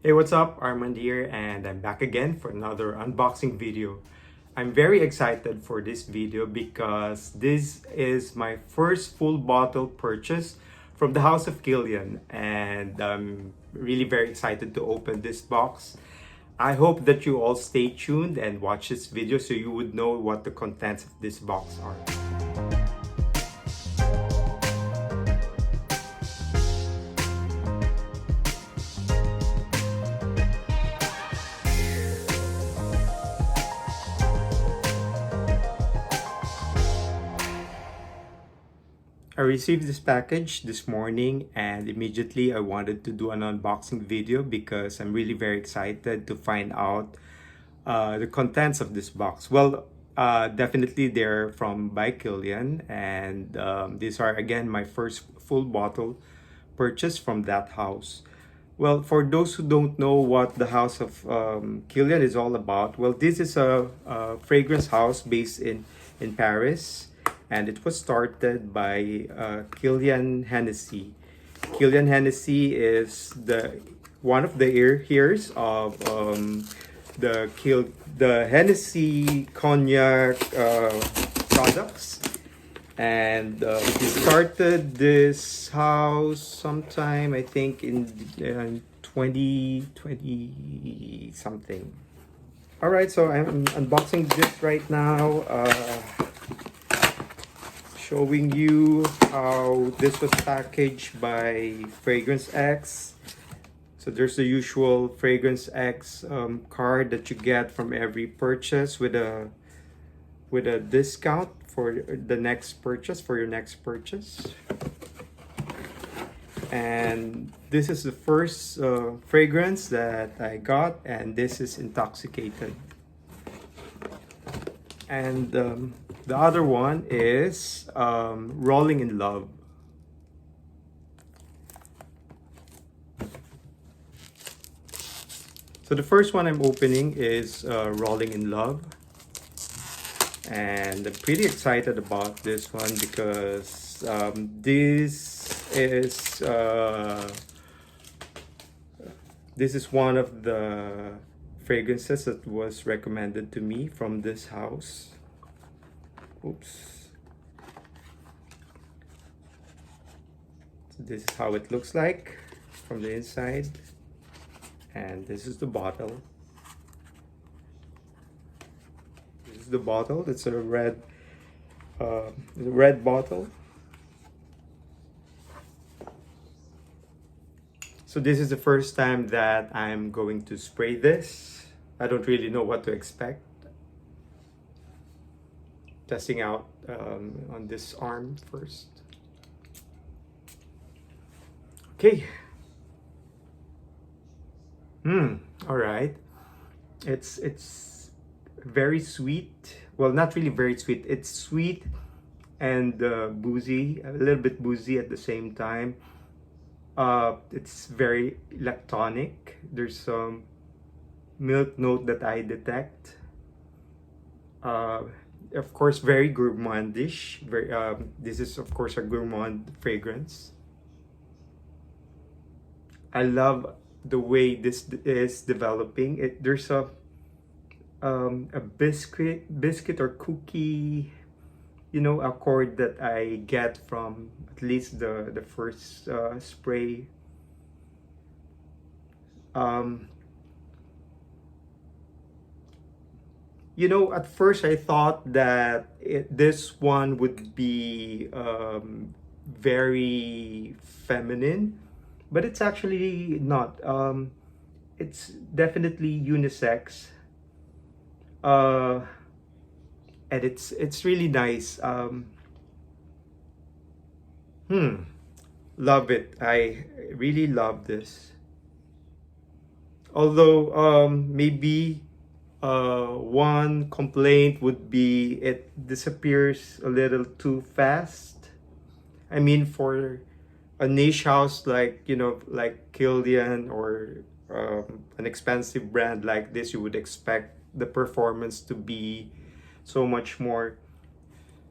Hey, what's up? Armand here, and I'm back again for another unboxing video. I'm very excited for this video because this is my first full bottle purchase from the house of Kilian, and I'm really very excited to open this box. I hope that you all stay tuned and watch this video so you would know what the contents of this box are. I received this package this morning and immediately I wanted to do an unboxing video because I'm really very excited to find out the contents of this box. Well, definitely they're from by Kilian, and these are again my first full bottle purchase from that house. Well, for those who don't know what the house of Kilian is all about, well, this is a fragrance house based in Paris, and it was started by Kilian Hennessy. Kilian Hennessy is the one of the heirs of the Hennessy cognac products, and he started this house sometime I think in 2020 something. All right, so I'm unboxing this right now. Showing you how this was packaged by Fragrance X. So there's the usual Fragrance X card that you get from every purchase with a discount for the next purchase, for your next purchase. And this is the first fragrance that I got, and this is Intoxicated. And the other one is Rolling in Love. So the first one I'm opening is Rolling in Love. And I'm pretty excited about this one because this is one of the fragrances that was recommended to me from this house. Oops. So this is how it looks like from the inside, and this is the bottle. This is the bottle. It's a red bottle. So this is the first time that I'm going to spray this. I don't really know what to expect. Testing out on this arm first. Okay. All right. It's very sweet. Well, not really very sweet. It's sweet and boozy, a little bit boozy at the same time. It's very lactonic. There's some milk note that I detect. Of course, very gourmandish. Very this is of course a gourmand fragrance. I love the way this is developing. There's a biscuit or cookie, accord that I get from at least the first spray. At first I thought that this one would be very feminine, but it's actually not. It's definitely unisex, and it's really nice. Love it. I really love this. Although maybe one complaint would be it disappears a little too fast. I mean, for a niche house like like Kilian, or an expensive brand like this, you would expect the performance to be so much more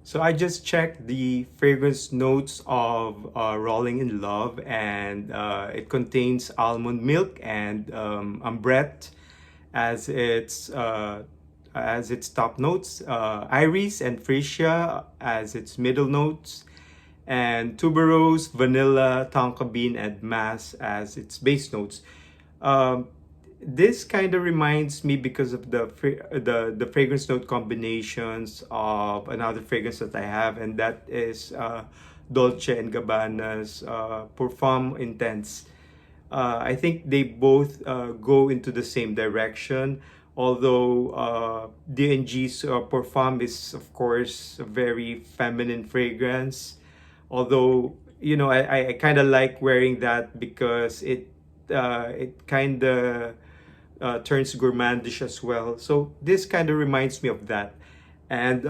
So I just checked the fragrance notes of Rolling in Love, and it contains almond milk and ambrette as its top notes, iris and freesia as its middle notes, and tuberose, vanilla, tonka bean, and mass as its base notes. Um, this kind of reminds me because of the fragrance note combinations of another fragrance that I have, and that is Dolce and Gabbana's Parfum Intense. I think they both go into the same direction, although D&G's Parfum is, of course, a very feminine fragrance. Although, I kind of like wearing that because it kind of turns gourmandish as well. So this kind of reminds me of that. And,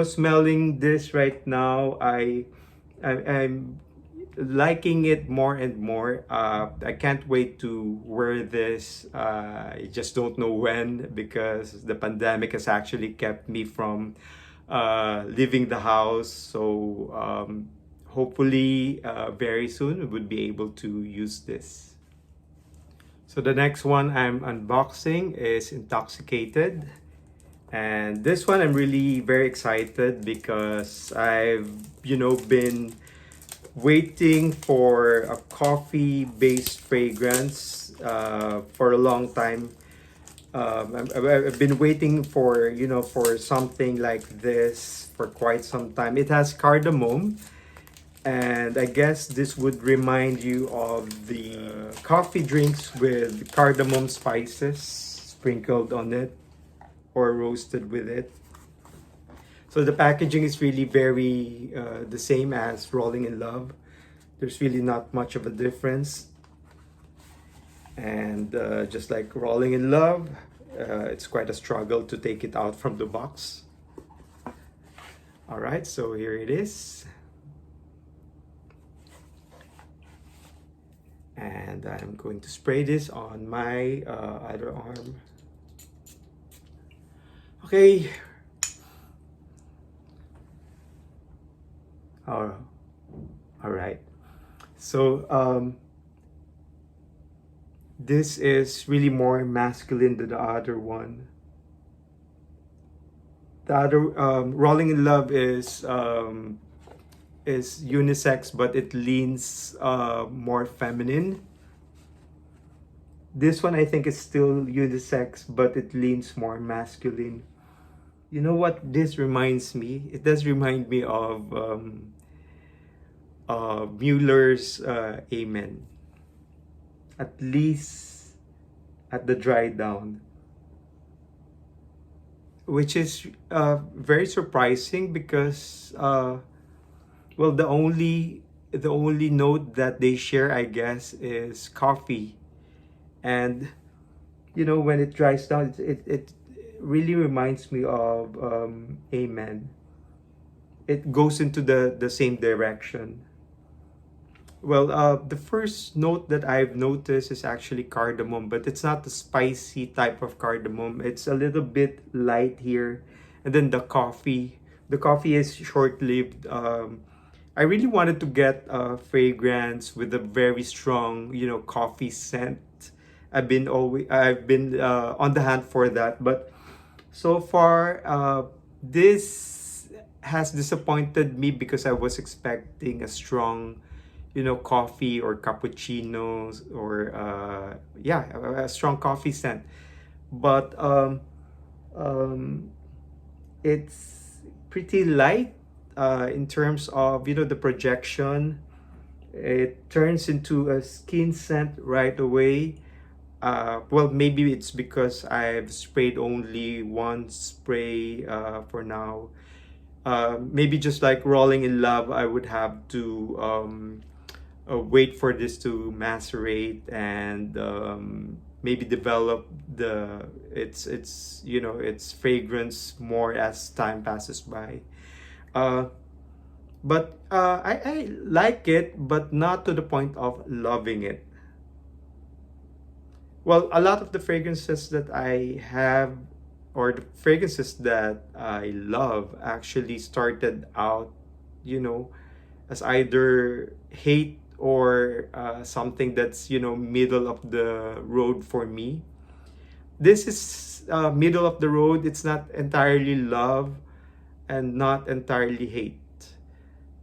smelling this right now, I'm liking it more and more. I can't wait to wear this. I just don't know when, because the pandemic has actually kept me from leaving the house. So hopefully very soon we would be able to use this. So the next one I'm unboxing is Intoxicated. And this one I'm really very excited because I've, been waiting for a coffee-based fragrance for a long time. I've been waiting for, for something like this for quite some time. It has cardamom, and I guess this would remind you of the coffee drinks with cardamom spices sprinkled on it or roasted with it. So the packaging is really very the same as Rolling in Love. There's really not much of a difference. And just like Rolling in Love, it's quite a struggle to take it out from the box. All right, so here it is. And I'm going to spray this on my other arm. Okay. Oh, all right. So this is really more masculine than the other one. The other Rolling in Love is unisex, but it leans more feminine. This one I think is still unisex, but it leans more masculine. You know what this reminds me? It does remind me of Mueller's Amen. At least at the dry down. Which is very surprising because well, the only note that they share, I guess, is coffee. And when it dries down, it really reminds me of Amen. It goes into the same direction. Well, the first note that I've noticed is actually cardamom, but it's not the spicy type of cardamom. It's a little bit light here. And then the coffee. The coffee is short-lived. I really wanted to get a fragrance with a very strong, coffee scent. I've been on the hunt for that, but so far, this has disappointed me because I was expecting a strong, coffee or cappuccinos or yeah, a strong coffee scent. But it's pretty light in terms of the projection. It turns into a skin scent right away. Well, maybe it's because I've sprayed only one spray for now. Maybe just like Rolling in Love, I would have to wait for this to macerate and maybe develop its fragrance more as time passes by. Uh, but I like it, but not to the point of loving it. Well, a lot of the fragrances that I have or the fragrances that I love actually started out, you know, as either hate or something that's, middle of the road for me. This is middle of the road. It's not entirely love and not entirely hate.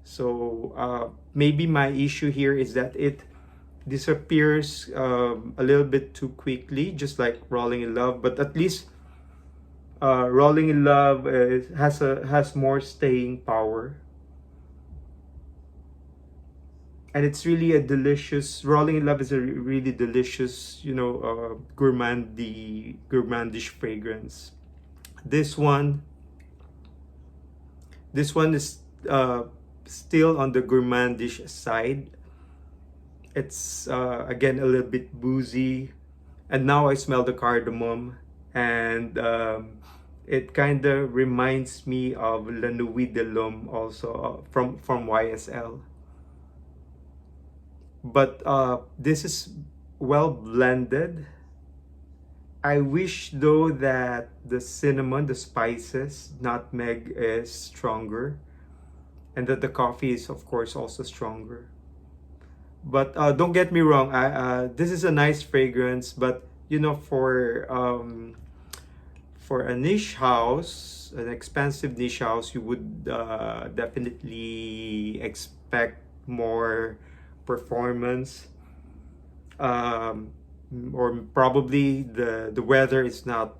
So maybe my issue here is that it disappears a little bit too quickly, just like Rolling in Love. But at least Rolling in Love has more staying power, and it's really a delicious. Rolling in Love is a really delicious, gourmandish fragrance. This one, this one is still on the gourmandish side. It's again a little bit boozy, and now I smell the cardamom, and it kind of reminds me of La Nuit de l'Homme, also from YSL. But this is well blended. I wish though that the cinnamon, the spices, nutmeg is stronger, and that the coffee is of course also stronger. But don't get me wrong, this is a nice fragrance, but for a niche house, an expensive niche house, you would definitely expect more performance. Or probably the weather is not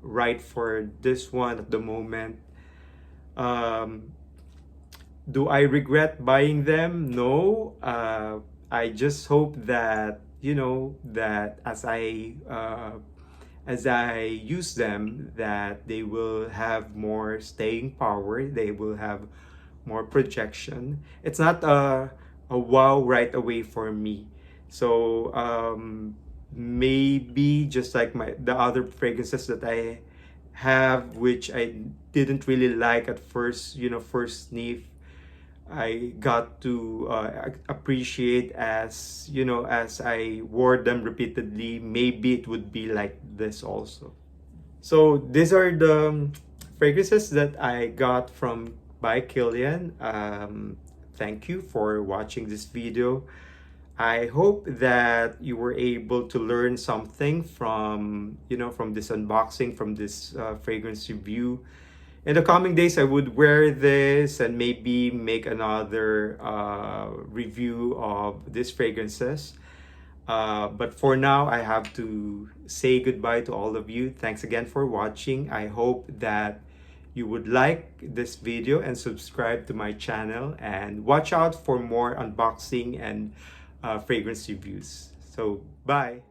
right for this one at the moment. Do I regret buying them? No. I just hope that that as I use them, that they will have more staying power. They will have more projection. It's not a wow right away for me. So maybe just like the other fragrances that I have, which I didn't really like at first, first sniff, I got to appreciate as I wore them repeatedly. Maybe it would be like this also. So these are the fragrances that I got from by Kilian. Thank you for watching this video. I hope that you were able to learn something from from this unboxing, from this fragrance review. In the coming days, I would wear this and maybe make another review of these fragrances. But for now, I have to say goodbye to all of you. Thanks again for watching. I hope that you would like this video and subscribe to my channel, and watch out for more unboxing and fragrance reviews. So, bye.